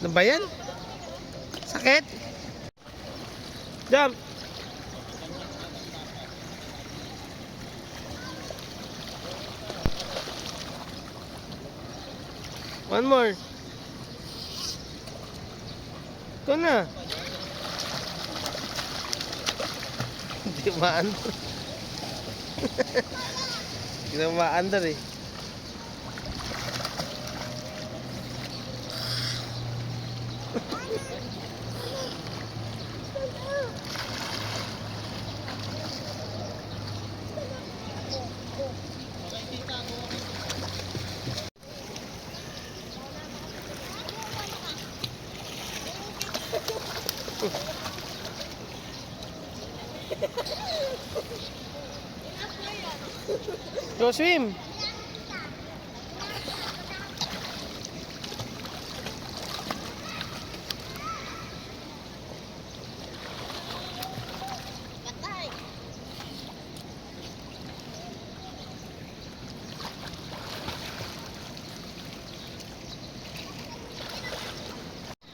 Ano ba yan? Sakit? Jump! One more. Ito na. Hindi maandar. Hindi na maandar eh. Go swim.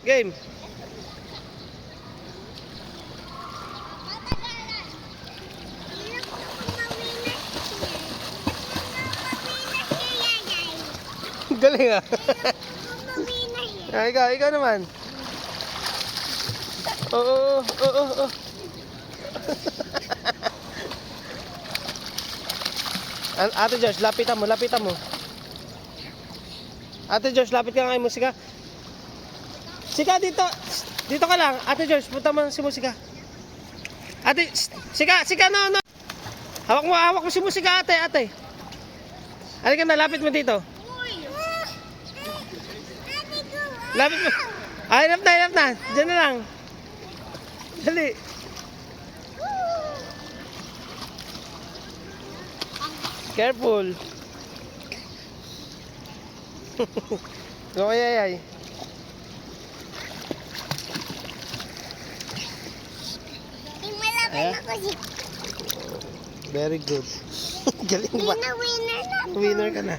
Game. Galing ah. Ikaw naman. Oo. Ate Josh, lapitan mo. Ate Josh, lapit ka nga kay musika. Sika, dito. Dito ka lang. Ate Josh, punta mo si musika. Ate, Sika, no. Hawak mo si musika, ate. Halika na, lapit mo dito. Lapit mo. Hirap na. Diyan na lang. Dali. Careful. Go, ay. Very good. Galing ba? Winner ka na.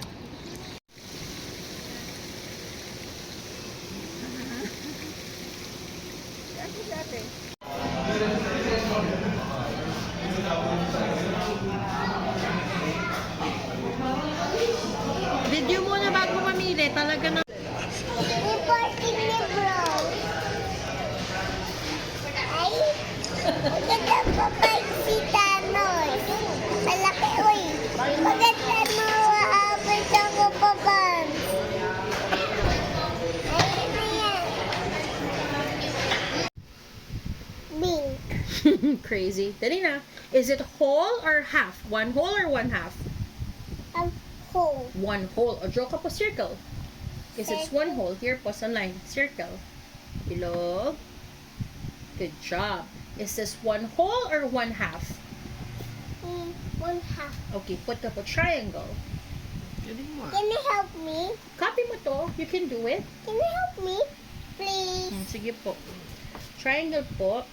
Video muna bago mamili. Talaga na. Reporting ni bro. Ay, maganda pa pa si Thanos. Malaki, uy. Maganda mo habang sa kapaban. Ay, ano yan? Pink. Crazy. Dali na. Is it whole or half? One whole or one half? Hole. One whole. O draw ka po circle. Yes, it's one whole. Here po sa line. Circle. Bilog. Good job. Is this one whole or one half? One half. Okay, put ka po triangle. Galing mo ah. Can you help me? Copy mo to. You can do it. Can you help me? Please. Sige po. Triangle po.